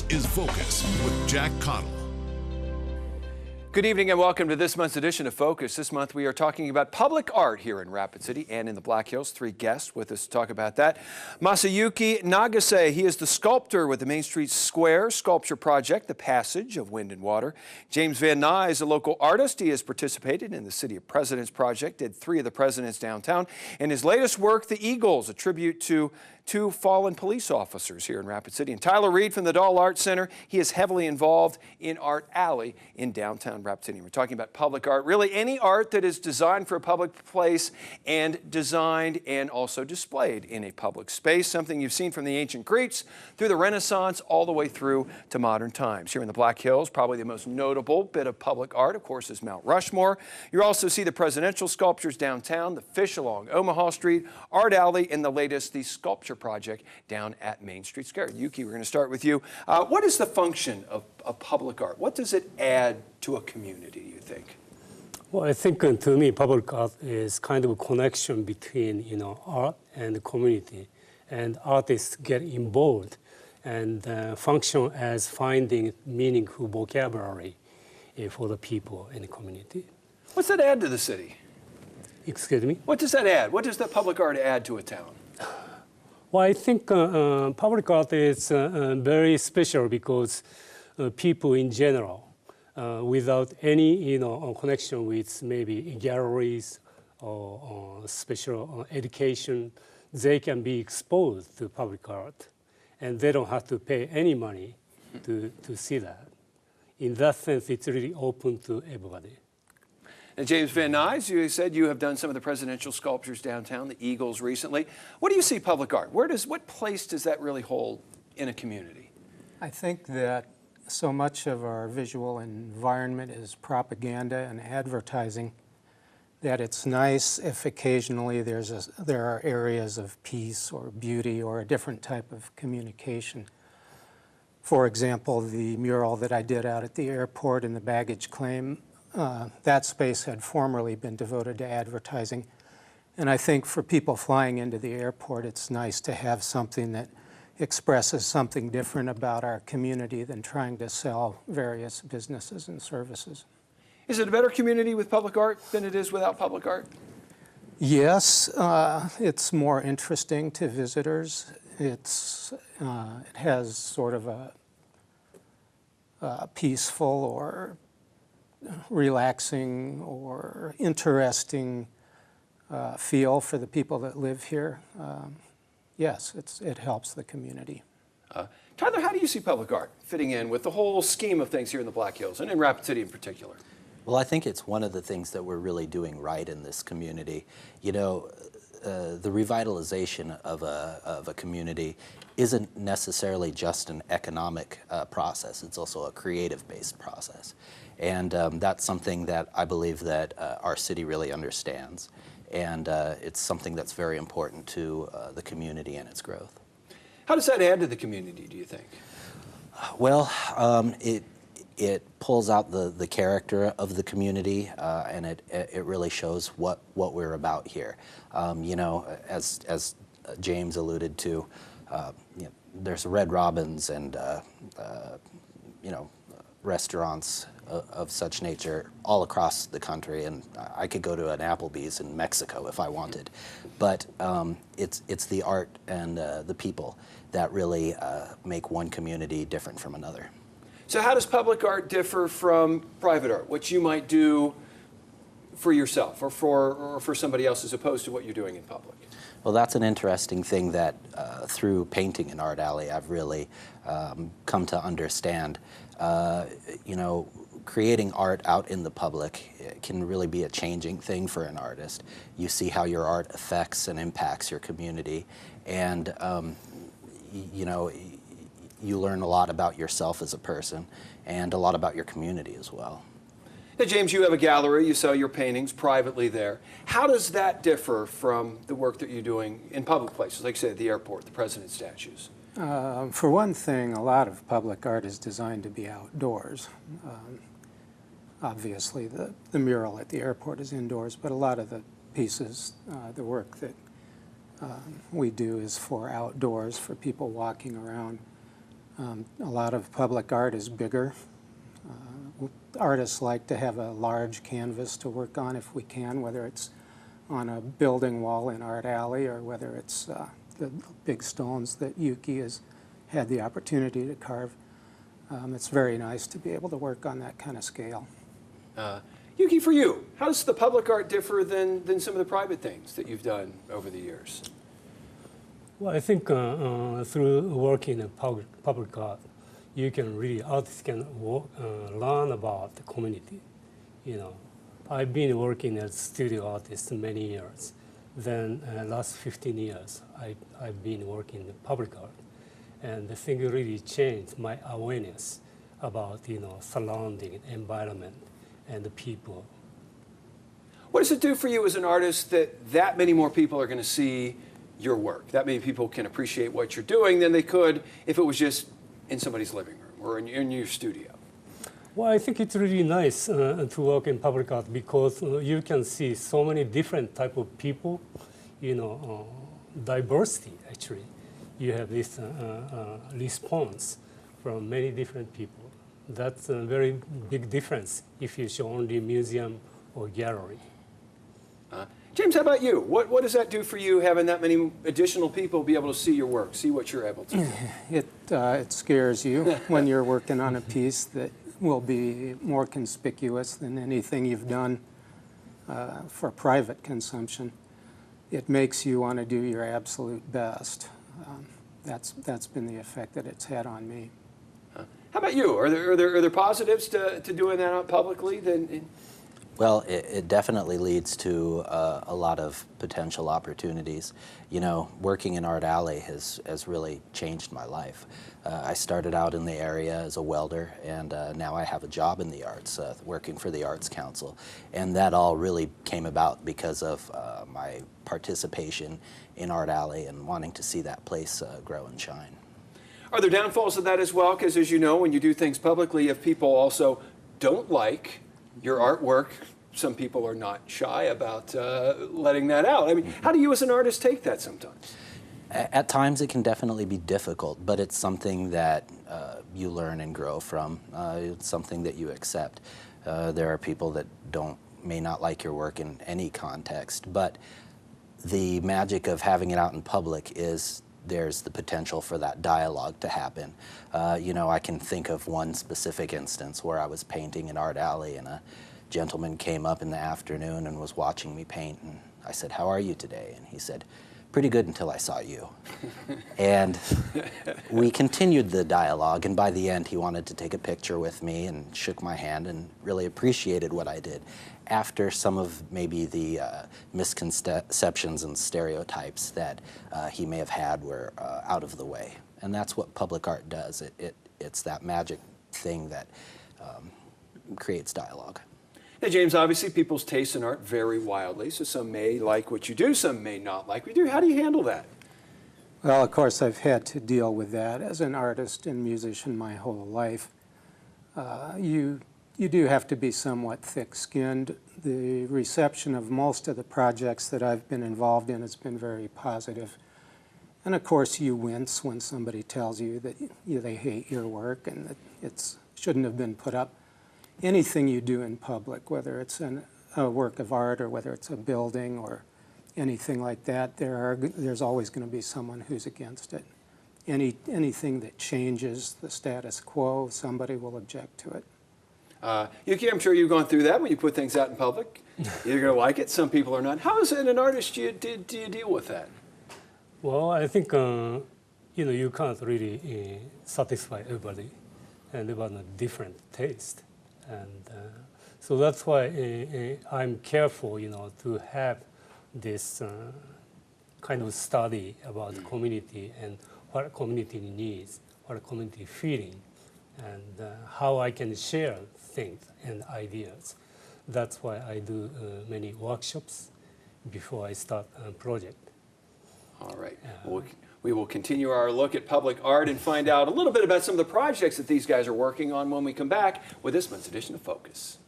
This is Focus with Jack Connell. Good evening and welcome to this month's edition of Focus. This month we are talking about public art here in Rapid City and in the Black Hills. Three guests with us to talk about that. Masayuki Nagase, he is the sculptor with the Main Street Square sculpture project, The Passage of Wind and Water. James Van Nye is a local artist. He has participated in the City of Presidents project, did 3 of the presidents downtown. And his latest work, The Eagles, a tribute to 2 fallen police officers here in Rapid City. And Tyler Reed from the Doll Art Center, he is heavily involved in Art Alley in downtown Rapid City. We're talking about public art, really any art that is designed for a public place and designed and also displayed in a public space, something you've seen from the ancient Greeks through the Renaissance all the way through to modern times. Here in the Black Hills, probably the most notable bit of public art, of course, is Mount Rushmore. You also see the presidential sculptures downtown, the fish along Omaha Street, Art Alley, and the latest, the sculpture project down at Main Street Square. Yuki, we're going to start with you. What is the function of public art? What does it add to a community, do you think? Well, I think to me, public art is kind of a connection between, art and the community. And artists get involved and function as finding meaningful vocabulary for the people in the community. What's that add to the city? Excuse me? What does that add? What does that public art add to a town? Well, I think public art is very special because people in general, without any connection with maybe galleries or special education, they can be exposed to public art, and they don't have to pay any money to see that. In that sense, it's really open to everybody. And James Van Nye, you said you have done some of the presidential sculptures downtown, the Eagles recently. What do you see public art? What place does that really hold in a community? I think that so much of our visual environment is propaganda and advertising that it's nice if occasionally there are areas of peace or beauty or a different type of communication. For example, the mural that I did out at the airport in the baggage claim, that space had formerly been devoted to advertising. And I think for people flying into the airport, it's nice to have something that expresses something different about our community than trying to sell various businesses and services. Is it a better community with public art than it is without public art? Yes, it's more interesting to visitors. It has sort of a peaceful or relaxing or interesting feel for the people that live here. Yes, it helps the community. Tyler, how do you see public art fitting in with the whole scheme of things here in the Black Hills and in Rapid City in particular? Well, I think it's one of the things that we're really doing right in this community. The revitalization of a community isn't necessarily just an economic process. It's also a creative-based process. And that's something that I believe that our city really understands. And it's something that's very important to the community and its growth. How does that add to the community, do you think? Well, it pulls out the character of the community, and it really shows what we're about here. As James alluded to, there's Red Robins and restaurants of such nature all across the country, and I could go to an Applebee's in Mexico if I wanted. But it's the art and the people that really make one community different from another. So how does public art differ from private art, what you might do for yourself or for somebody else as opposed to what you're doing in public? Well, that's an interesting thing that through painting in Art Alley I've really come to understand. Creating art out in the public can really be a changing thing for an artist. You see how your art affects and impacts your community, and you learn a lot about yourself as a person and a lot about your community as well. Now, James, you have a gallery, you sell your paintings privately there. How does that differ from the work that you're doing in public places, like say at the airport, the president's statues? For one thing, a lot of public art is designed to be outdoors. Obviously, the mural at the airport is indoors, but a lot of the pieces, the work that we do is for outdoors, for people walking around. A lot of public art is bigger. Artists like to have a large canvas to work on if we can, whether it's on a building wall in Art Alley or whether it's the big stones that Yuki has had the opportunity to carve. It's very nice to be able to work on that kind of scale. Yuki, for you, how does the public art differ than some of the private things that you've done over the years? Well, I think through working in public art, you can really, artists can learn about the community. You know, I've been working as studio artist many years. Then last 15 years, I've been working in public art. And the thing really changed my awareness about, you know, surrounding environment and the people. What does it do for you as an artist that many more people are going to see your work? That many people can appreciate what you're doing than they could if it was just in somebody's living room or in your studio? Well, I think it's really nice to work in public art because you can see so many different type of people, you know, diversity actually. You have this response from many different people. That's a very big difference if you show only museum or gallery. James, how about you? What does that do for you, having that many additional people be able to see your work, see what you're able to do? It scares you when you're working on a piece that will be more conspicuous than anything you've done for private consumption. It makes you want to do your absolute best. That's been the effect that it's had on me. How about you? Are there positives to doing that out publicly? Well, it definitely leads to a lot of potential opportunities. You know, working in Art Alley has really changed my life. I started out in the area as a welder, and now I have a job in the arts, working for the Arts Council. And that all really came about because of my participation in Art Alley and wanting to see that place grow and shine. Are there downfalls of that as well? Because as you know, when you do things publicly, if people also don't like your artwork, some people are not shy about letting that out. I mean, how do you as an artist take that sometimes? At times it can definitely be difficult, but it's something that you learn and grow from. It's something that you accept. There are people that may not like your work in any context, but the magic of having it out in public is there's the potential for that dialogue to happen. You know, I can think of one specific instance where I was painting in Art Alley and a gentleman came up in the afternoon and was watching me paint, and I said, "How are you today?" And he said, "Pretty good until I saw you." And we continued the dialogue, and by the end he wanted to take a picture with me and shook my hand and really appreciated what I did, after some of maybe the misconceptions and stereotypes that he may have had were out of the way. And that's what public art does. It's that magic thing that creates dialogue. Now, James, obviously people's tastes in art vary wildly, so some may like what you do, some may not like what you do. How do you handle that? Well, of course, I've had to deal with that as an artist and musician my whole life. You do have to be somewhat thick-skinned. The reception of most of the projects that I've been involved in has been very positive. And of course, you wince when somebody tells you that they hate your work and that it shouldn't have been put up. Anything you do in public, whether it's a work of art or whether it's a building or anything like that, there's always going to be someone who's against it. Anything that changes the status quo, somebody will object to it. Yuki, I'm sure you've gone through that when you put things out in public. You're going to like it, some people are not. How is it an artist do you deal with that? Well, I think you know, you can't really satisfy everybody, and everyone has different taste. And so that's why I'm careful, you know, to have this kind of study about the community and what community needs, what community feeling, and how I can share things and ideas. That's why I do many workshops before I start a project. All right. We will continue our look at public art and find out a little bit about some of the projects that these guys are working on when we come back with this month's edition of Focus.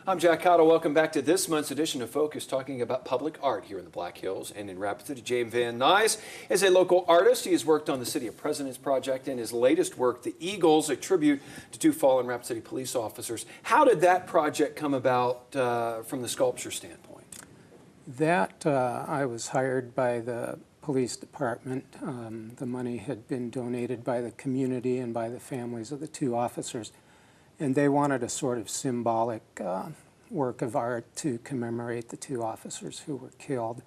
I'm Jack Cottle. Welcome back to this month's edition of Focus, talking about public art here in the Black Hills and in Rapid City. James Van Nuys is a local artist. He has worked on the City of Presidents project and his latest work, The Eagles, a tribute to two fallen Rapid City police officers. How did that project come about from the sculpture standpoint? That I was hired by the police department. The money had been donated by the community and by the families of the two officers. And they wanted a sort of symbolic work of art to commemorate the two officers who were killed.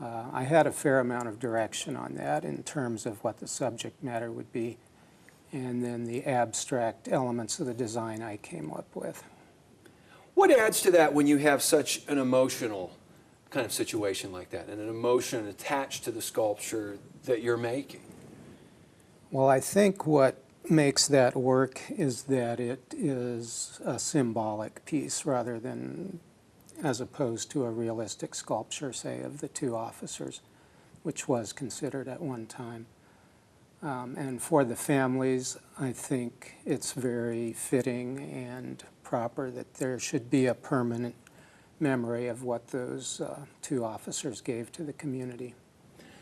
I had a fair amount of direction on that in terms of what the subject matter would be, and then the abstract elements of the design I came up with. What adds to that when you have such an emotional kind of situation like that, and an emotion attached to the sculpture that you're making? Well, I think what makes that work is that it is a symbolic piece rather than as opposed to a realistic sculpture, say, of the two officers, which was considered at one time. And for the families, I think it's very fitting and proper that there should be a permanent memory of what those two officers gave to the community.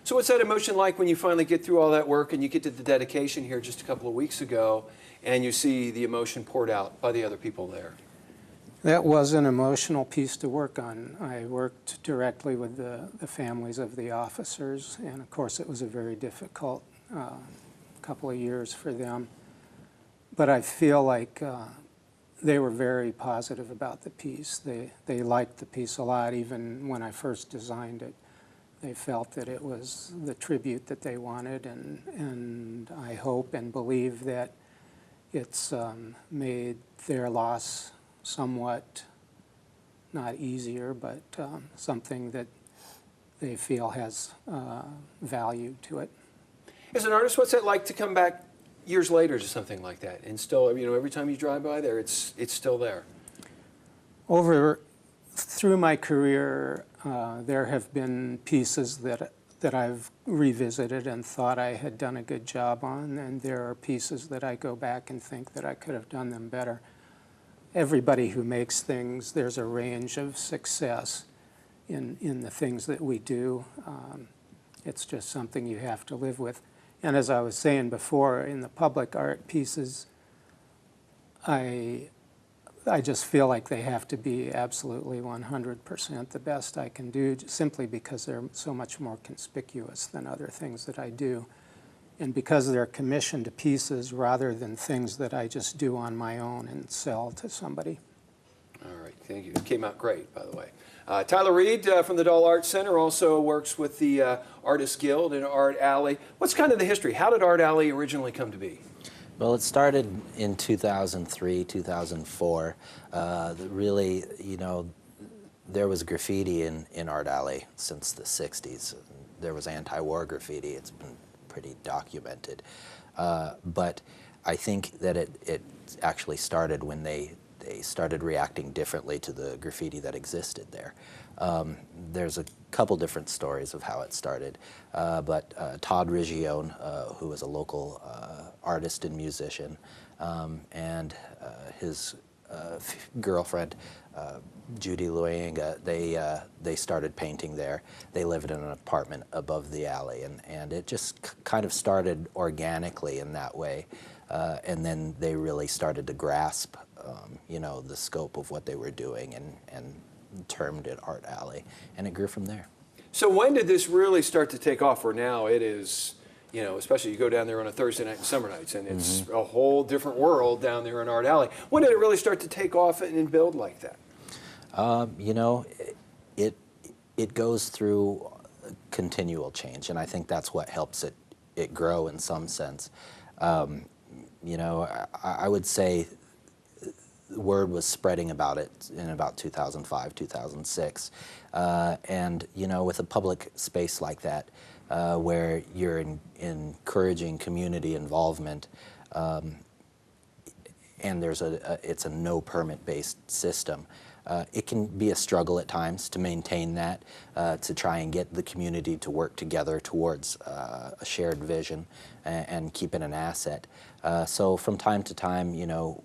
So what's that emotion like when you finally get through all that work and you get to the dedication here just a couple of weeks ago and you see the emotion poured out by the other people there? That was an emotional piece to work on. I worked directly with the families of the officers, and of course it was a very difficult couple of years for them. But I feel like they were very positive about the piece. They liked the piece a lot, even when I first designed it. They felt that it was the tribute that they wanted, and I hope and believe that it's made their loss somewhat, not easier, but something that they feel has value to it. As an artist, what's it like to come back years later to something like that and still, you know, every time you drive by there, it's still there? Through my career, there have been pieces that I've revisited and thought I had done a good job on, and there are pieces that I go back and think that I could have done them better. Everybody who makes things, there's a range of success in the things that we do. It's just something you have to live with. And as I was saying before, in the public art pieces, I just feel like they have to be absolutely 100% the best I can do, simply because they're so much more conspicuous than other things that I do. And because they're commissioned pieces rather than things that I just do on my own and sell to somebody. All right, thank you. It came out great, by the way. Tyler Reed from the Doll Art Center also works with the Artists Guild and Art Alley. What's kind of the history? How did Art Alley originally come to be? Well, it started in 2003, 2004. Really, you know, there was graffiti in Art Alley since the 60s. There was anti-war graffiti. It's been pretty documented. But I think that it actually started when they started reacting differently to the graffiti that existed there. There's a couple different stories of how it started, but Todd Rigione, who was a local artist and musician, and his girlfriend, Judy Luenga, they started painting there. They lived in an apartment above the alley, and it just kind of started organically in that way. And then they really started to grasp, you know, the scope of what they were doing and termed it Art Alley, and it grew from there. So when did this really start to take off? Where now it is, you know, especially you go down there on a Thursday night and summer nights, and it's a whole different world down there in Art Alley. When did it really start to take off and build like that? You know, it goes through continual change, and I think that's what helps it grow in some sense. You know, I would say word was spreading about it in about 2005, 2006. And, you know, with a public space like that, where you're encouraging community involvement, and it's a no permit based system, It can be a struggle at times to maintain that, to try and get the community to work together towards a shared vision and keep it an asset. So from time to time, you know,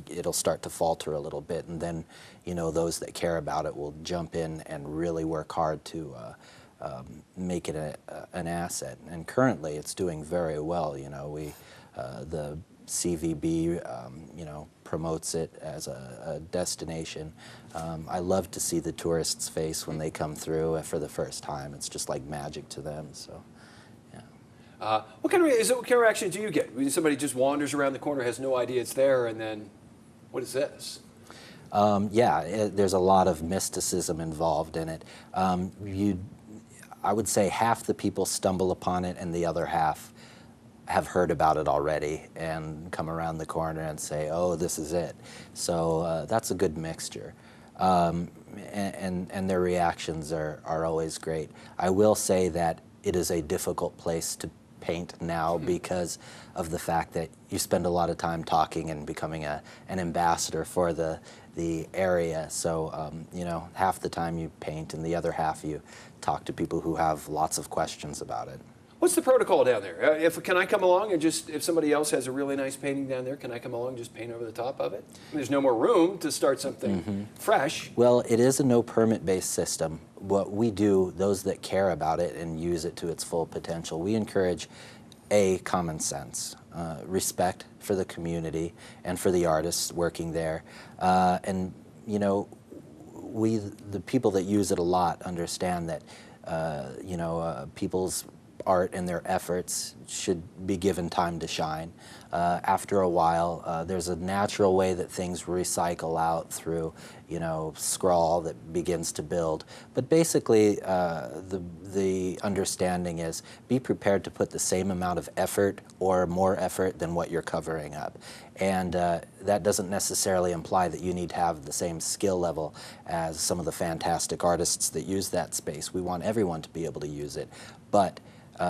it'll start to falter a little bit, and then, you know, those that care about it will jump in and really work hard to make it an asset. And currently, it's doing very well. You know, the CVB, you know, promotes it as a destination. I love to see the tourists' face when they come through for the first time. It's just like magic to them. So, yeah. What kind of reaction do you get when somebody just wanders around the corner, has no idea it's there, and then, what is this? Yeah, there's a lot of mysticism involved in it. I would say half the people stumble upon it, and the other half have heard about it already and come around the corner and say, oh, this is it. So that's a good mixture. And their reactions are always great. I will say that it is a difficult place to paint now because of the fact that you spend a lot of time talking and becoming an ambassador for the area. So, you know, half the time you paint and the other half you talk to people who have lots of questions about it. What's the protocol down there? Can I come along and just, if somebody else has a really nice painting down there, can I come along and just paint over the top of it? I mean, there's no more room to start something fresh. Well, it is a no permit-based system. What we do, those that care about it and use it to its full potential, we encourage common sense, respect for the community and for the artists working there. And, you know, the people that use it a lot understand that, you know, people's art and their efforts should be given time to shine. After a while, there's a natural way that things recycle out through, you know, scrawl that begins to build. But basically, the understanding is be prepared to put the same amount of effort or more effort than what you're covering up. And that doesn't necessarily imply that you need to have the same skill level as some of the fantastic artists that use that space. We want everyone to be able to use it. But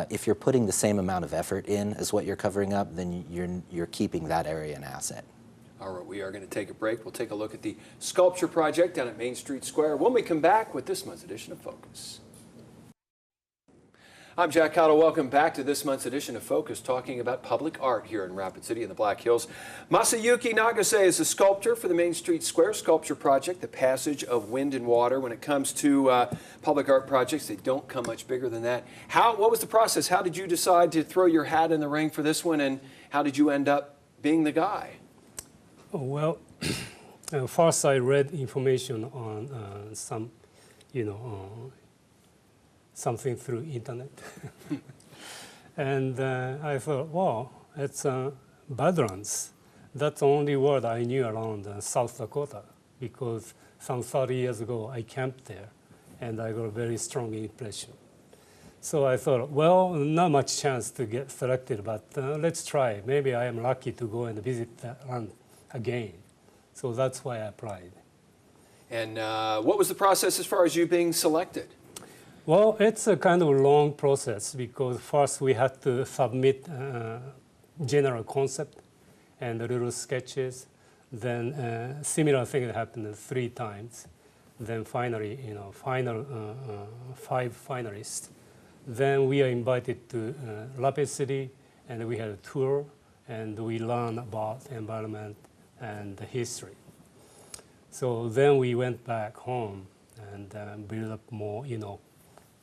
if you're putting the same amount of effort in as what you're covering up, then you're keeping that area an asset. All right, we are going to take a break. We'll take a look at the sculpture project down at Main Street Square when we come back with this month's edition of Focus. I'm Jack Cottle. Welcome back to this month's edition of Focus, talking about public art here in Rapid City in the Black Hills. Masayuki Nagase is a sculptor for the Main Street Square sculpture project, the passage of wind and water. When it comes to public art projects, they don't come much bigger than that. What was the process? How did you decide to throw your hat in the ring for this one, and how did you end up being the guy? Well, first I read information on some, you know, something through internet. And I thought, wow, it's Badlands. That's the only word I knew around South Dakota, because some 30 years ago I camped there and I got a very strong impression. So I thought, well, not much chance to get selected, but let's try. Maybe I am lucky to go and visit that land again. So that's why I applied. And what was the process as far as you being selected? Well, it's a kind of long process because first we had to submit general concept and little sketches. Then similar thing happened 3 times. Then finally, you know, 5 finalists. Then we are invited to Rapid City, and we had a tour, and we learned about environment and history. So then we went back home and built up more, you know,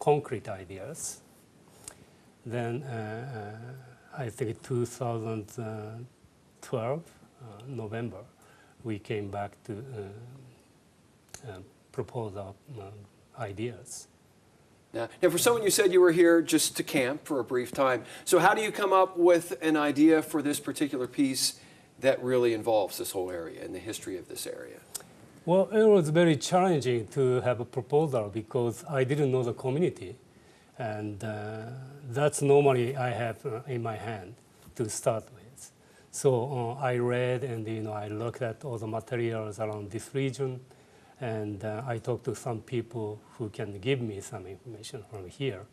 concrete ideas. Then I think 2012, November, we came back to propose our ideas. Now, for someone, you said you were here just to camp for a brief time. So how do you come up with an idea for this particular piece that really involves this whole area and the history of this area? Well, it was very challenging to have a proposal because I didn't know the community. And that's normally I have in my hand to start with. So I read and, you know, I looked at all the materials around this region. And I talked to some people who can give me some information from here.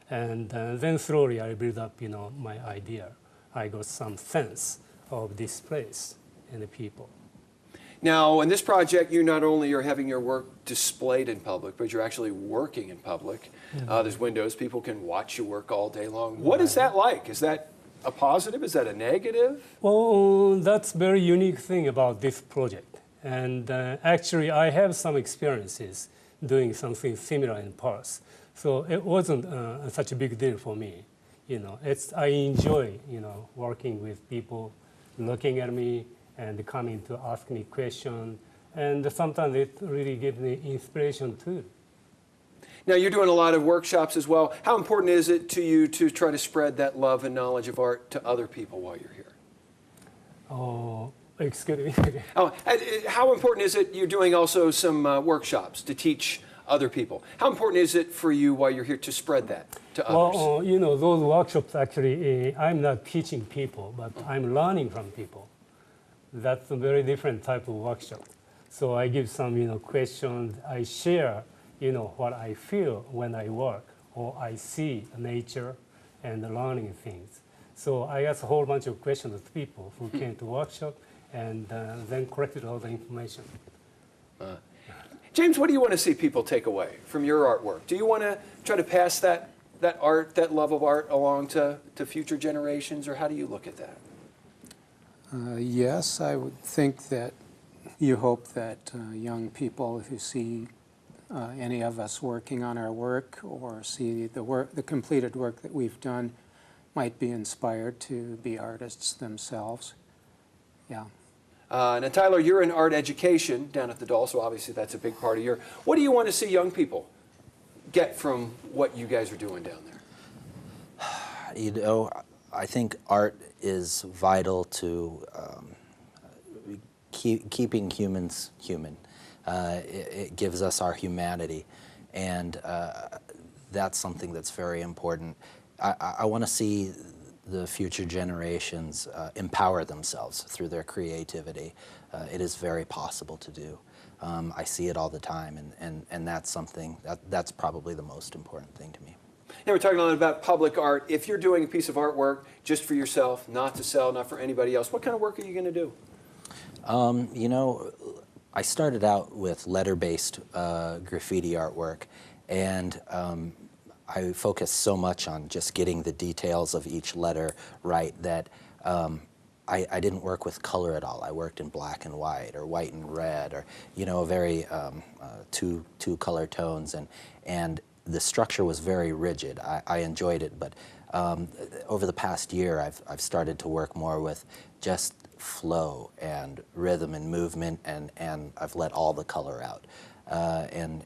And then slowly I built up, you know, my idea. I got some sense of this place and the people. Now, in this project, you not only are having your work displayed in public, but you're actually working in public. There's windows. People can watch your work all day long. What is that like? Is that a positive? Is that a negative? Well, that's very unique thing about this project. And actually, I have some experiences doing something similar in Paris. So it wasn't such a big deal for me. I enjoy, working with people, looking at me, and coming to ask me questions. And sometimes it really gives me inspiration too. Now, you're doing a lot of workshops as well. How important is it to you to try to spread that love and knowledge of art to other people while you're here? Oh, excuse me. Oh, how important is it you're doing also some workshops to teach other people? How important is it for you while you're here to spread that to others? Well, those workshops actually, I'm not teaching people, but I'm learning from people. That's a very different type of workshop. So I give some, questions. I share, what I feel when I work, or I see nature and learning things. So I ask a whole bunch of questions to people who came to workshop, and then collected all the information. James, what do you want to see people take away from your artwork? Do you want to try to pass that art, that love of art, along to future generations, or how do you look at that? Yes, I would think that you hope that young people who see any of us working on our work or see the completed work that we've done might be inspired to be artists themselves. Yeah. Now, Tyler, you're in art education down at the Doll, so obviously that's a big part of what do you want to see young people get from what you guys are doing down there? I think art is vital to keeping humans human. It gives us our humanity, and that's something that's very important. I want to see the future generations empower themselves through their creativity. It is very possible to do. I see it all the time, and that's something, that's probably the most important thing to me. Now, we're talking a lot about public art. If you're doing a piece of artwork just for yourself, not to sell, not for anybody else, what kind of work are you going to do? I started out with letter-based graffiti artwork, and I focused so much on just getting the details of each letter right that I didn't work with color at all. I worked in black and white, or white and red, or very two color tones, and the structure was very rigid. I enjoyed it, but over the past year, I've started to work more with just flow and rhythm and movement, and I've let all the color out, and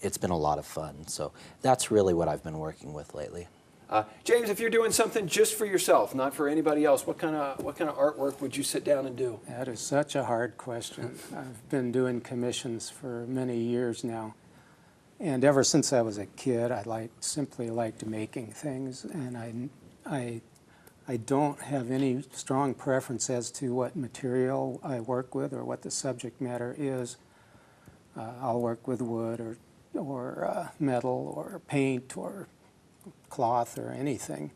it's been a lot of fun. So that's really what I've been working with lately. James, if you're doing something just for yourself, not for anybody else, what kind of artwork would you sit down and do? That is such a hard question. I've been doing commissions for many years now, and ever since I was a kid, I simply liked making things, and I don't have any strong preference as to what material I work with or what the subject matter is. I'll work with wood or metal or paint or cloth or anything.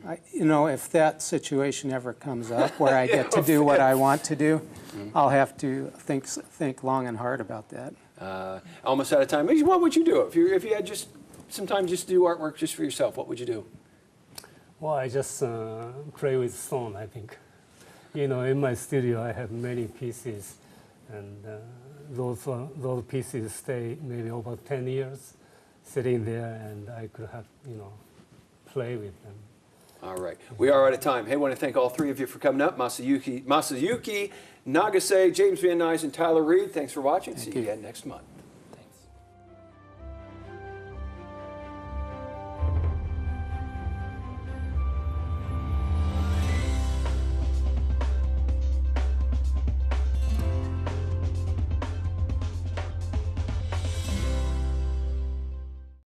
If that situation ever comes up where I get to do what I want to do, I'll have to think long and hard about that. Almost out of time. What would you do if you had just some time just to do artwork just for yourself? What would you do? Well, I just play with stone, I think. In my studio, I have many pieces, and those pieces stay maybe over 10 years sitting there, and I could have, play with them. All right. We are out of time. Hey, I want to thank all three of you for coming up. Masayuki Nagase, James Van Nuys, and Tyler Reed. Thanks for watching. See you again next month.